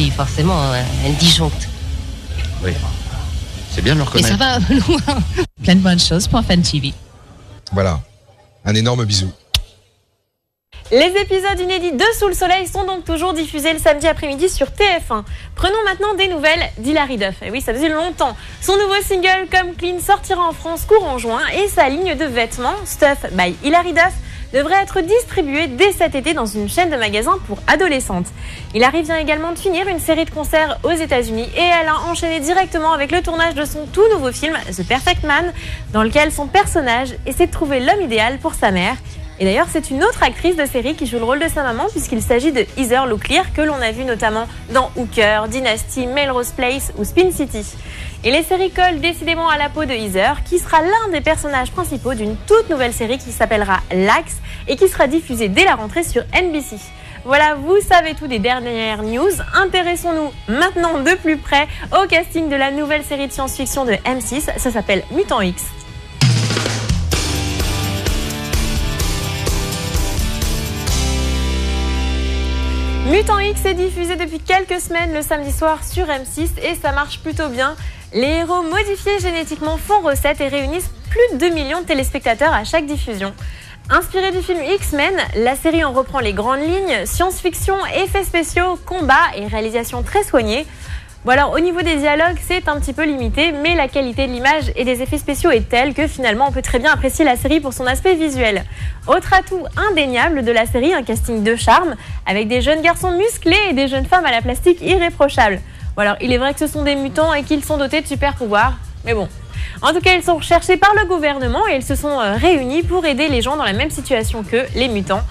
puis forcément, elle disjoncte. Oui, c'est bien de le Mais reconnaître. ça va loin. Plein de bonnes choses pour Fan TV. Voilà, un énorme bisou. Les épisodes inédits de Sous le Soleil sont donc toujours diffusés le samedi après-midi sur TF1. Prenons maintenant des nouvelles d'Hilary Duff. Et oui, ça faisait longtemps. Son nouveau single Come Clean sortira en France courant juin et sa ligne de vêtements Stuff by Hilary Duff devrait être distribuée dès cet été dans une chaîne de magasins pour adolescentes. Hilary vient également de finir une série de concerts aux États-Unis et elle a enchaîné directement avec le tournage de son tout nouveau film The Perfect Man, dans lequel son personnage essaie de trouver l'homme idéal pour sa mère. Et d'ailleurs, c'est une autre actrice de série qui joue le rôle de sa maman, puisqu'il s'agit de Heather Locklear, que l'on a vu notamment dans Hooker, Dynasty, Melrose Place ou Spin City. Et les séries collent décidément à la peau de Heather, qui sera l'un des personnages principaux d'une toute nouvelle série qui s'appellera L'Axe et qui sera diffusée dès la rentrée sur NBC. Voilà, vous savez tout des dernières news. Intéressons-nous maintenant de plus près au casting de la nouvelle série de science-fiction de M6. Ça s'appelle Mutant X. Mutant X est diffusé depuis quelques semaines le samedi soir sur M6 et ça marche plutôt bien. Les héros modifiés génétiquement font recette et réunissent plus de 2 millions de téléspectateurs à chaque diffusion. Inspirée du film X-Men, la série en reprend les grandes lignes, science-fiction, effets spéciaux, combats et réalisation très soignée. Bon alors, au niveau des dialogues, c'est un petit peu limité, mais la qualité de l'image et des effets spéciaux est telle que finalement on peut très bien apprécier la série pour son aspect visuel. Autre atout indéniable de la série, un casting de charme, avec des jeunes garçons musclés et des jeunes femmes à la plastique irréprochable. Bon alors, il est vrai que ce sont des mutants et qu'ils sont dotés de super pouvoirs, mais bon. En tout cas, ils sont recherchés par le gouvernement et ils se sont réunis pour aider les gens dans la même situation qu'eux, les mutants.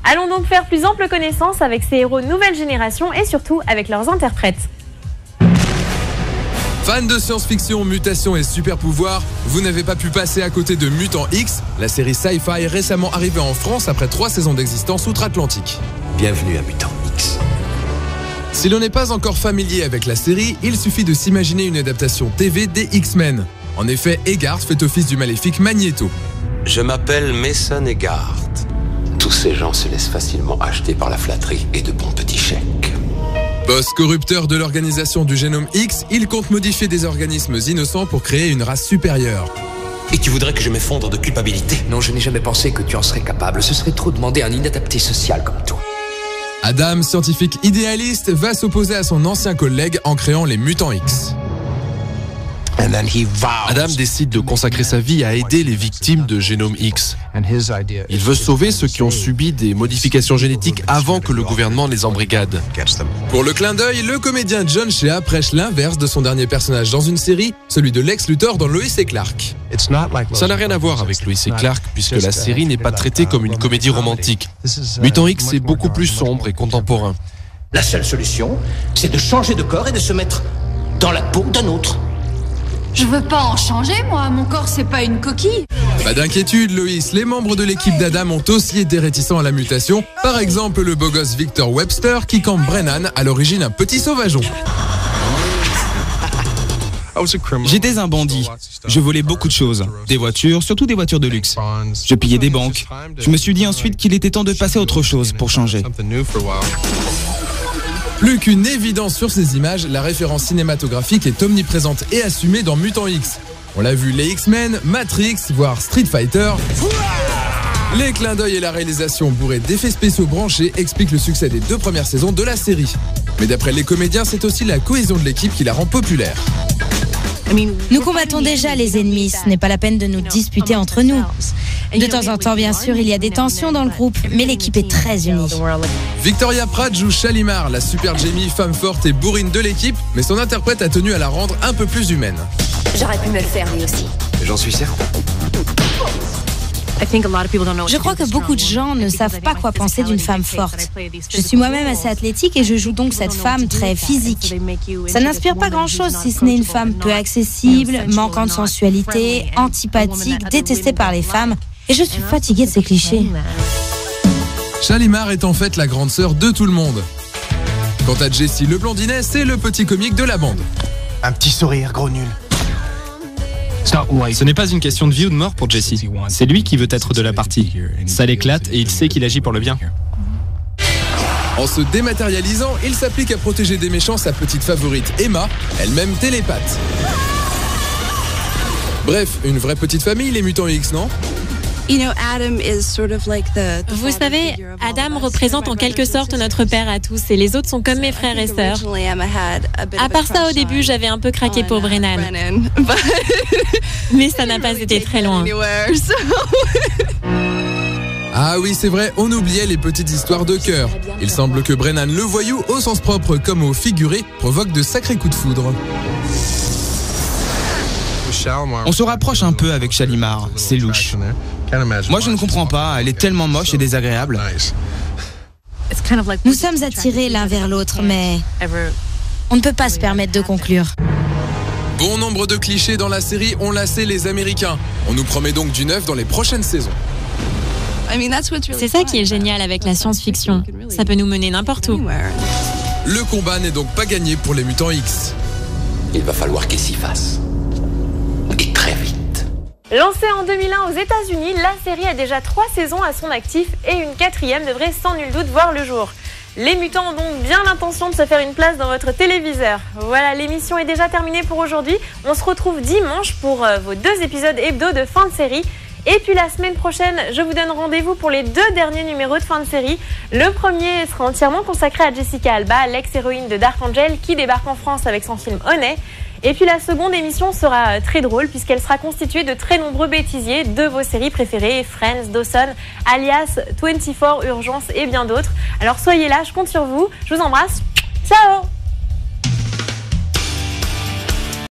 Allons donc faire plus ample connaissance avec ces héros nouvelle génération et surtout avec leurs interprètes. Fans de science-fiction, mutations et super-pouvoirs, vous n'avez pas pu passer à côté de Mutant X, la série sci-fi récemment arrivée en France après 3 saisons d'existence outre-Atlantique. Bienvenue à Mutant X. Si l'on n'est pas encore familier avec la série, il suffit de s'imaginer une adaptation TV des X-Men. En effet, Eggard fait office du maléfique Magneto. Je m'appelle Mason Eggard. Tous ces gens se laissent facilement acheter par la flatterie et de bons petits chèques. Boss corrupteur de l'organisation du génome X, il compte modifier des organismes innocents pour créer une race supérieure. Et tu voudrais que je m'effondre de culpabilité? Non, je n'ai jamais pensé que tu en serais capable. Ce serait trop demander à un inadapté social comme toi. Adam, scientifique idéaliste, va s'opposer à son ancien collègue en créant les Mutants X. Adam décide de consacrer sa vie à aider les victimes de Génome X. Il veut sauver ceux qui ont subi des modifications génétiques avant que le gouvernement les embrigade. Pour le clin d'œil, le comédien John Shea prêche l'inverse de son dernier personnage dans une série, celui de Lex Luthor dans Lois et Clark. Ça n'a rien à voir avec Lois et Clark puisque la série n'est pas traitée comme une comédie romantique. Mutant X est beaucoup plus sombre et contemporain. La seule solution, c'est de changer de corps et de se mettre dans la peau d'un autre. Je veux pas en changer, moi. Mon corps, c'est pas une coquille. Pas d'inquiétude, Loïs. Les membres de l'équipe d'Adam ont aussi été réticents à la mutation. Par exemple, le beau gosse Victor Webster qui campe Brennan, à l'origine un petit sauvageon. J'étais un bandit. Je volais beaucoup de choses. Des voitures, surtout des voitures de luxe. Je pillais des banques. Je me suis dit ensuite qu'il était temps de passer à autre chose pour changer. Plus qu'une évidence sur ces images, la référence cinématographique est omniprésente et assumée dans Mutant X. On l'a vu les X-Men, Matrix, voire Street Fighter. Les clins d'œil et la réalisation bourrée d'effets spéciaux branchés expliquent le succès des 2 premières saisons de la série. Mais d'après les comédiens, c'est aussi la cohésion de l'équipe qui la rend populaire. Nous combattons déjà les ennemis, ce n'est pas la peine de nous disputer entre nous. De temps en temps, bien sûr, il y a des tensions dans le groupe, mais l'équipe est très unie. Victoria Pratt joue Shalimar, la super Jamie, femme forte et bourrine de l'équipe, mais son interprète a tenu à la rendre un peu plus humaine. J'aurais pu me le faire lui aussi. J'en suis certain. Je crois que beaucoup de gens ne savent pas quoi penser d'une femme forte. Je suis moi-même assez athlétique et je joue donc cette femme très physique. Ça n'inspire pas grand-chose si ce n'est une femme peu accessible, manquant de sensualité, antipathique, détestée par les femmes. Et je suis fatiguée de ces clichés. Shalimar est en fait la grande sœur de tout le monde. Quant à Jesse le blondinet, c'est le petit comique de la bande. Un petit sourire, gros nul. Ce n'est pas une question de vie ou de mort pour Jesse. C'est lui qui veut être de la partie. Ça l'éclate et il sait qu'il agit pour le bien. En se dématérialisant, il s'applique à protéger des méchants sa petite favorite Emma, elle-même télépathe. Bref, une vraie petite famille, les mutants X, non ? Vous savez, Adam représente en quelque sorte notre père à tous et les autres sont comme mes frères et sœurs. À part ça, au début, j'avais un peu craqué pour Brennan. Mais ça n'a pas été très loin. Ah oui, c'est vrai, on oubliait les petites histoires de cœur. Il semble que Brennan le voyou, au sens propre comme au figuré, provoque de sacrés coups de foudre. On se rapproche un peu avec Shalimar, c'est louche. Moi je ne comprends pas, elle est tellement moche et désagréable. Nous sommes attirés l'un vers l'autre, mais on ne peut pas se permettre de conclure. Bon nombre de clichés dans la série ont lassé les Américains. On nous promet donc du neuf dans les prochaines saisons. C'est ça qui est génial avec la science-fiction. Ça peut nous mener n'importe où. Le combat n'est donc pas gagné pour les mutants X. Il va falloir qu'ils s'y fassent. Et très vite. Lancée en 2001 aux États-Unis, la série a déjà 3 saisons à son actif et une 4e devrait sans nul doute voir le jour. Les mutants ont donc bien l'intention de se faire une place dans votre téléviseur. Voilà, l'émission est déjà terminée pour aujourd'hui. On se retrouve dimanche pour vos 2 épisodes hebdo de fin de série. Et puis la semaine prochaine, je vous donne rendez-vous pour les 2 derniers numéros de fin de série. Le premier sera entièrement consacré à Jessica Alba, l'ex-héroïne de Dark Angel, qui débarque en France avec son film Honey. Et puis la seconde émission sera très drôle puisqu'elle sera constituée de très nombreux bêtisiers de vos séries préférées, Friends, Dawson, Alias, 24, Urgence et bien d'autres. Alors soyez là, je compte sur vous. Je vous embrasse. Ciao!